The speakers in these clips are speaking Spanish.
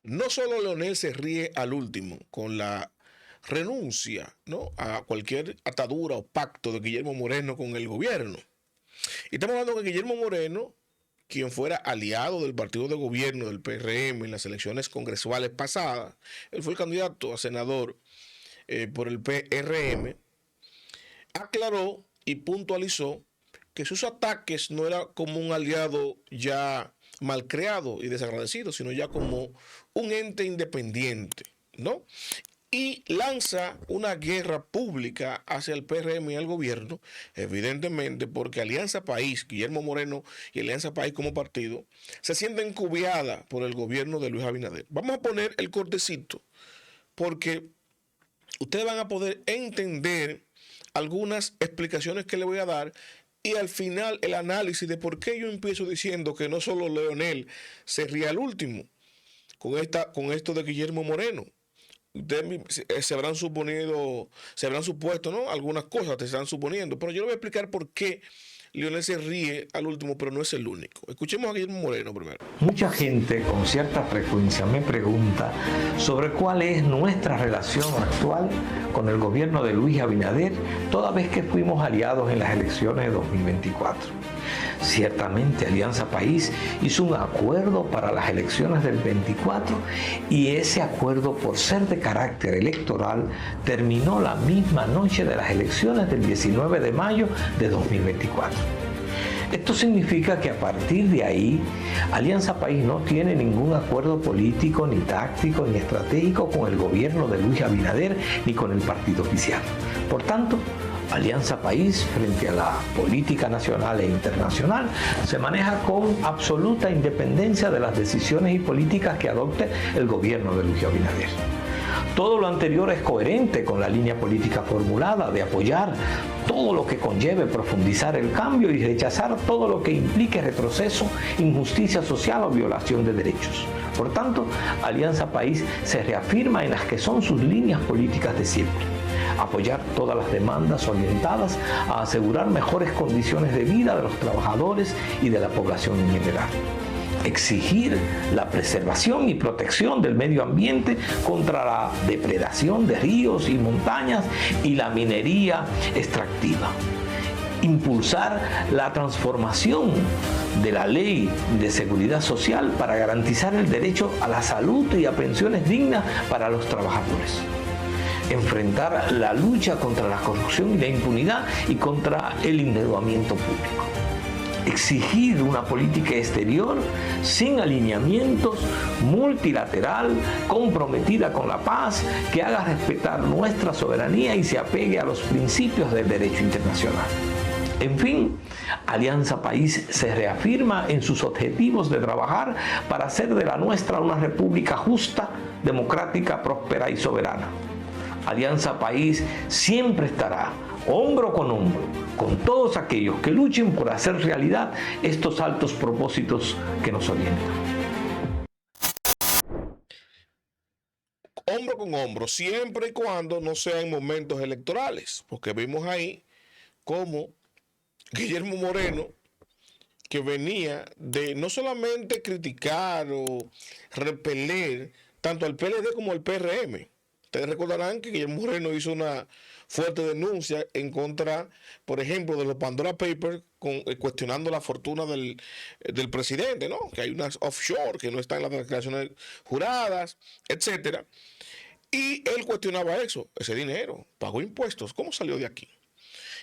No solo Leonel se ríe al último con la renuncia, ¿no?, a cualquier atadura o pacto de Guillermo Moreno con el gobierno. Y estamos hablando de Guillermo Moreno, quien fuera aliado del partido de gobierno del PRM en las elecciones congresuales pasadas. Él fue el candidato a senador por el PRM. Aclaró y puntualizó que sus ataques no era como un aliado ya malcreado y desagradecido, sino ya como un ente independiente, ¿no? Y lanza una guerra pública hacia el PRM y al gobierno, evidentemente porque Alianza País, Guillermo Moreno y Alianza País como partido, se sienten cubiadas por el gobierno de Luis Abinader. Vamos a poner el cortecito, porque ustedes van a poder entender algunas explicaciones que le voy a dar y al final el análisis de por qué yo empiezo diciendo que no solo Leonel se ríe al último con esto de Guillermo Moreno. Ustedes se habrán supuesto, ¿no?, algunas cosas te están suponiendo, pero yo le voy a explicar por qué Leonel se ríe al último, pero no es el único. Escuchemos a Guillermo Moreno primero. Mucha gente con cierta frecuencia me pregunta sobre cuál es nuestra relación actual con el gobierno de Luis Abinader, toda vez que fuimos aliados en las elecciones de 2024. Ciertamente Alianza País hizo un acuerdo para las elecciones del 24 y ese acuerdo, por ser de carácter electoral, terminó la misma noche de las elecciones del 19 de mayo de 2024. Esto significa que a partir de ahí, Alianza País no tiene ningún acuerdo político, ni táctico, ni estratégico con el gobierno de Luis Abinader, ni con el partido oficial. Por tanto, Alianza País, frente a la política nacional e internacional, se maneja con absoluta independencia de las decisiones y políticas que adopte el gobierno de Luis Abinader. Todo lo anterior es coherente con la línea política formulada de apoyar todo lo que conlleve profundizar el cambio y rechazar todo lo que implique retroceso, injusticia social o violación de derechos. Por tanto, Alianza País se reafirma en las que son sus líneas políticas de siempre: apoyar todas las demandas orientadas a asegurar mejores condiciones de vida de los trabajadores y de la población en general; exigir la preservación y protección del medio ambiente contra la depredación de ríos y montañas y la minería extractiva; impulsar la transformación de la ley de seguridad social para garantizar el derecho a la salud y a pensiones dignas para los trabajadores; enfrentar la lucha contra la corrupción y la impunidad y contra el endeudamiento público; exigir una política exterior sin alineamientos, multilateral, comprometida con la paz, que haga respetar nuestra soberanía y se apegue a los principios del derecho internacional. En fin, Alianza País se reafirma en sus objetivos de trabajar para hacer de la nuestra una república justa, democrática, próspera y soberana. Alianza País siempre estará hombro con hombro con todos aquellos que luchen por hacer realidad estos altos propósitos que nos orientan. Hombro con hombro, siempre y cuando no sea en momentos electorales, porque vimos ahí cómo Guillermo Moreno, que venía de no solamente criticar o repeler tanto al PLD como al PRM. Ustedes recordarán que Guillermo Moreno hizo una fuerte denuncia en contra, por ejemplo, de los Pandora Papers, cuestionando la fortuna del presidente, ¿no?, que hay unas offshore que no están en las declaraciones juradas, etcétera. Y él cuestionaba eso, ese dinero, pagó impuestos, ¿cómo salió de aquí?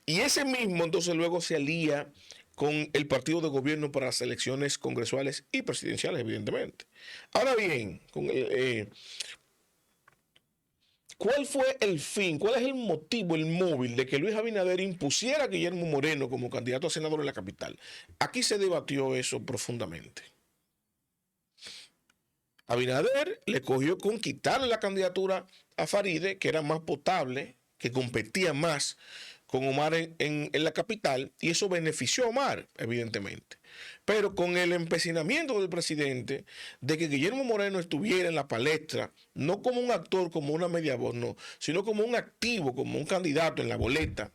Y ese mismo entonces luego se alía con el partido de gobierno para las elecciones congresuales y presidenciales, evidentemente. Ahora bien, ¿cuál fue el fin? ¿Cuál es el motivo, el móvil de que Luis Abinader impusiera a Guillermo Moreno como candidato a senador en la capital? Aquí se debatió eso profundamente. Abinader le cogió con quitarle la candidatura a Faride, que era más potable, que competía más con Omar en la capital, y eso benefició a Omar, evidentemente. Pero con el empecinamiento del presidente de que Guillermo Moreno estuviera en la palestra, no como un actor, como una media voz, no, sino como un activo, como un candidato en la boleta,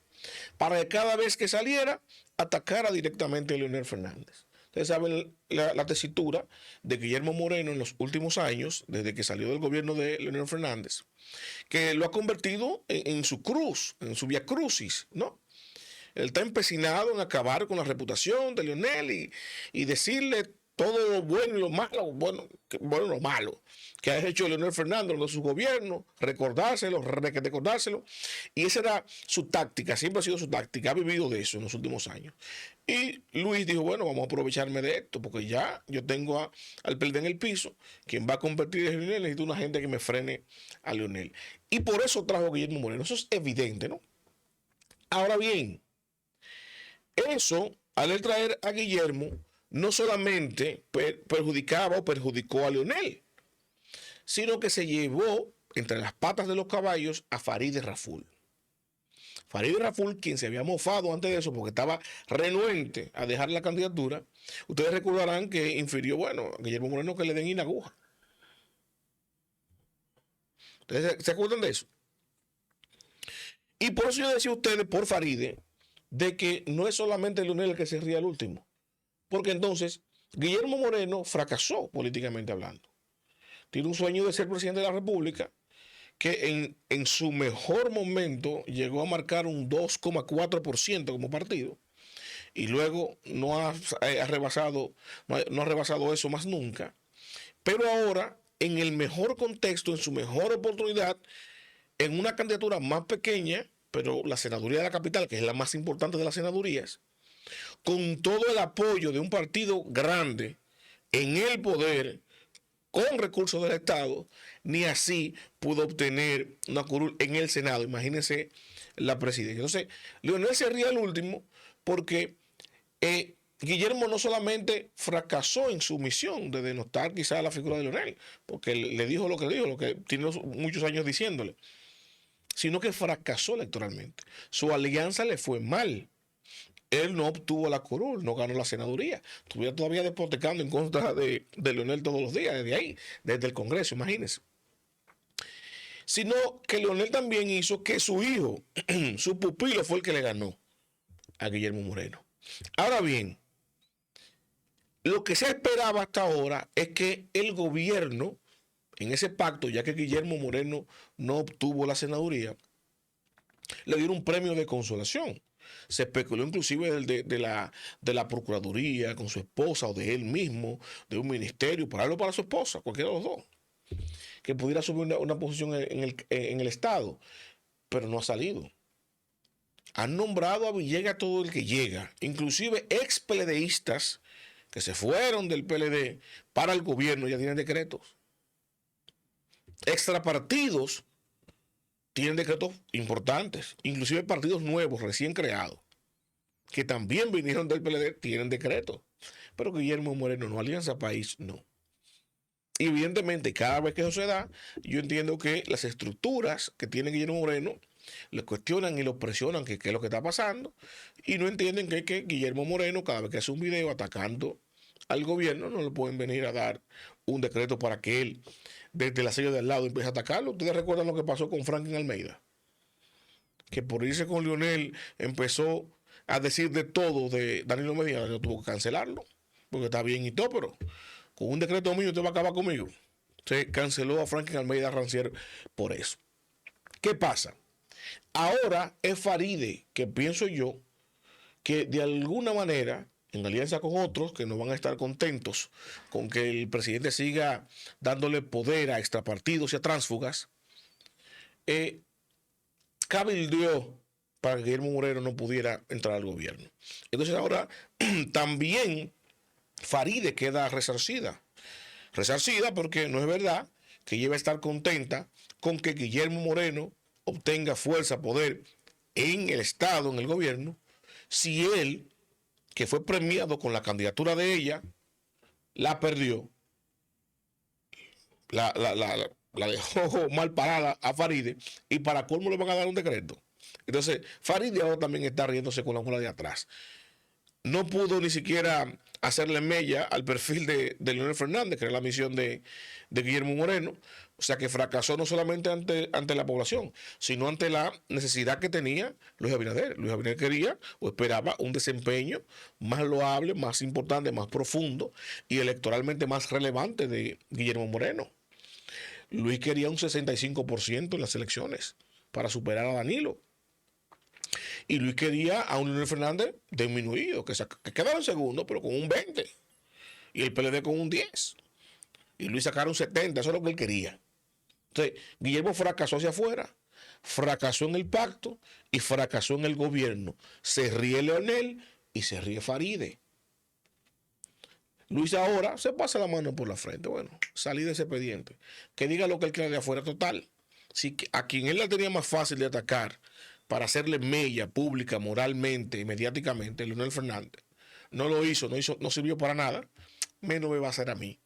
para que cada vez que saliera, atacara directamente a Leonel Fernández. Ustedes saben la tesitura de Guillermo Moreno en los últimos años, desde que salió del gobierno de Leonel Fernández, que lo ha convertido en su cruz, en su vía crucis, ¿no? Él está empecinado en acabar con la reputación de Leonel y decirle todo lo bueno y lo malo, bueno, lo malo que ha hecho Leonel Fernández en su gobierno, recordárselo. Y esa era su táctica, siempre ha sido su táctica, ha vivido de eso en los últimos años. Y Luis dijo, bueno, vamos a aprovecharme de esto, porque ya yo tengo al PLD en el piso, quien va a competir es Leonel, necesito una gente que me frene a Leonel. Y por eso trajo a Guillermo Moreno, eso es evidente, ¿no? Ahora bien, eso, al él traer a Guillermo, no solamente perjudicaba o perjudicó a Leonel, sino que se llevó entre las patas de los caballos a Farideh Raful. Farideh Raful, quien se había mofado antes de eso porque estaba renuente a dejar la candidatura, ustedes recordarán que infirió, bueno, a Guillermo Moreno que le den aguja. ¿Ustedes se acuerdan de eso? Y por eso yo decía a ustedes, por Farideh, de que no es solamente Leonel el que se ría al último. Porque entonces Guillermo Moreno fracasó políticamente hablando. Tiene un sueño de ser presidente de la República que en su mejor momento llegó a marcar un 2,4% como partido y luego no ha rebasado eso más nunca. Pero ahora, en el mejor contexto, en su mejor oportunidad, en una candidatura más pequeña, pero la senaduría de la capital, que es la más importante de las senadurías, con todo el apoyo de un partido grande en el poder, con recursos del Estado, ni así pudo obtener una curul en el Senado. Imagínense la presidencia. Entonces, Leonel se ríe al último porque Guillermo no solamente fracasó en su misión de denostar quizás la figura de Leonel, porque le dijo lo que tiene muchos años diciéndole, sino que fracasó electoralmente. Su alianza le fue mal. Él no obtuvo la curul, no ganó la senaduría. Estuviera todavía despotecando en contra de Leonel todos los días, desde ahí, desde el Congreso, imagínense. Sino que Leonel también hizo que su hijo, su pupilo, fue el que le ganó a Guillermo Moreno. Ahora bien, lo que se esperaba hasta ahora es que el gobierno, en ese pacto, ya que Guillermo Moreno no obtuvo la senaduría, le diera un premio de consolación. Se especuló inclusive de la Procuraduría con su esposa o de él mismo, de un ministerio, para su esposa, cualquiera de los dos, que pudiera subir una posición en el Estado, pero no ha salido. Han nombrado a Villegas todo el que llega, inclusive ex PLDistas que se fueron del PLD para el gobierno ya tienen decretos. Extrapartidos tienen decretos importantes, inclusive partidos nuevos, recién creados, que también vinieron del PLD, tienen decretos. Pero Guillermo Moreno no, Alianza País no. Y evidentemente, cada vez que eso se da, yo entiendo que las estructuras que tiene Guillermo Moreno le cuestionan y lo presionan que qué es lo que está pasando, y no entienden que Guillermo Moreno, cada vez que hace un video atacando al gobierno, no le pueden venir a dar un decreto para que él, desde la silla de al lado, empiece a atacarlo. Ustedes recuerdan lo que pasó con Franklin Almeida, que por irse con Leonel empezó a decir de todo de Danilo Medina, yo tuvo que cancelarlo, porque está bien y todo, pero con un decreto mío usted va a acabar conmigo. Se canceló a Franklin Almeida Rancière por eso. ¿Qué pasa? Ahora es Farideh, que pienso yo, que de alguna manera, en alianza con otros que no van a estar contentos con que el presidente siga dándole poder a extrapartidos y a tránsfugas, cabildeó para que Guillermo Moreno no pudiera entrar al gobierno. Entonces ahora también Farideh queda resarcida. Resarcida porque no es verdad que ella va a estar contenta con que Guillermo Moreno obtenga fuerza, poder en el Estado, en el gobierno, si él, que fue premiado con la candidatura de ella, la perdió, la dejó mal parada a Farideh, y para colmo le van a dar un decreto. Entonces, Farideh ahora también está riéndose con la mula de atrás. no pudo ni siquiera hacerle mella al perfil de Leonel Fernández, que era la misión de Guillermo Moreno. O sea que fracasó no solamente ante la población, sino ante la necesidad que tenía Luis Abinader. Luis Abinader quería o esperaba un desempeño más loable, más importante, más profundo y electoralmente más relevante de Guillermo Moreno. Luis quería un 65% en las elecciones para superar a Danilo. Y Luis quería a un Leonel Fernández disminuido, que quedara en segundo, pero con un 20. Y el PLD con un 10. Y Luis sacaron 70, eso es lo que él quería. Entonces, Guillermo fracasó hacia afuera, fracasó en el pacto y fracasó en el gobierno. Se ríe Leonel y se ríe Faride. Luis ahora se pasa la mano por la frente. Bueno, salí de ese expediente. Que diga lo que él quiera de afuera, total. Si a quien él la tenía más fácil de atacar para hacerle mella pública, moralmente y mediáticamente, Leonel Fernández, no lo hizo, no sirvió para nada, menos me va a hacer a mí.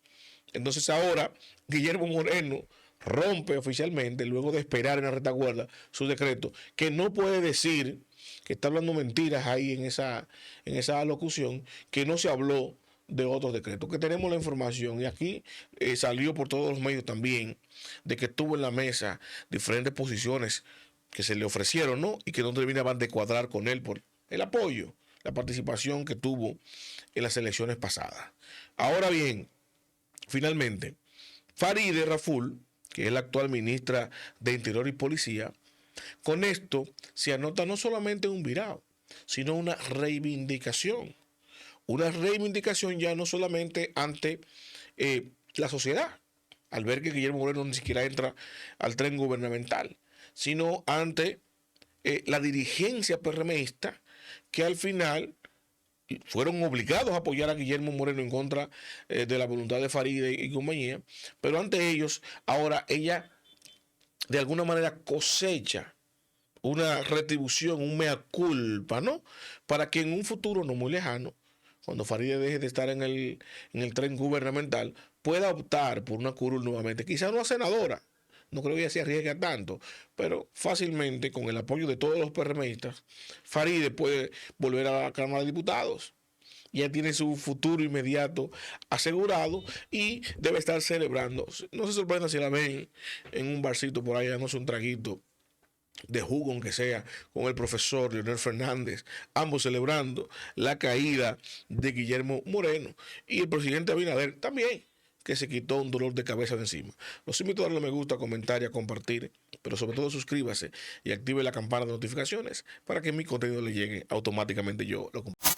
Entonces ahora Guillermo Moreno rompe oficialmente, luego de esperar en la retaguarda, su decreto, que no puede decir, que está hablando mentiras ahí en esa alocución, que no se habló de otros decretos, que tenemos la información y aquí salió por todos los medios también, de que estuvo en la mesa diferentes posiciones que se le ofrecieron, ¿no? Y que no terminaban de cuadrar con él por el apoyo, la participación que tuvo en las elecciones pasadas. Ahora bien, finalmente, Faride Raful, que es la actual ministra de Interior y Policía, con esto se anota no solamente un virado, sino una reivindicación. Una reivindicación ya no solamente ante la sociedad, al ver que Guillermo Moreno ni siquiera entra al tren gubernamental, sino ante la dirigencia PRMista, que al final fueron obligados a apoyar a Guillermo Moreno en contra de la voluntad de Faride y compañía, pero ante ellos, ahora ella de alguna manera cosecha una retribución, un mea culpa, ¿no? Para que en un futuro no muy lejano, cuando Faride deje de estar en el tren gubernamental, pueda optar por una curul nuevamente, quizás no a senadora, no creo que ella se arriesgue tanto, pero fácilmente, con el apoyo de todos los PRMistas, Faride puede volver a la Cámara de Diputados. Ya tiene su futuro inmediato asegurado y debe estar celebrando. No se sorprenda si la ven en un barcito por ahí, dándose un traguito de jugo, aunque sea, con el profesor Leonel Fernández, ambos celebrando la caída de Guillermo Moreno y el presidente Abinader también, que se quitó un dolor de cabeza de encima. Los invito a darle me gusta, a comentar y a compartir, pero sobre todo suscríbase y active la campana de notificaciones para que mi contenido le llegue automáticamente. Yo lo comparto.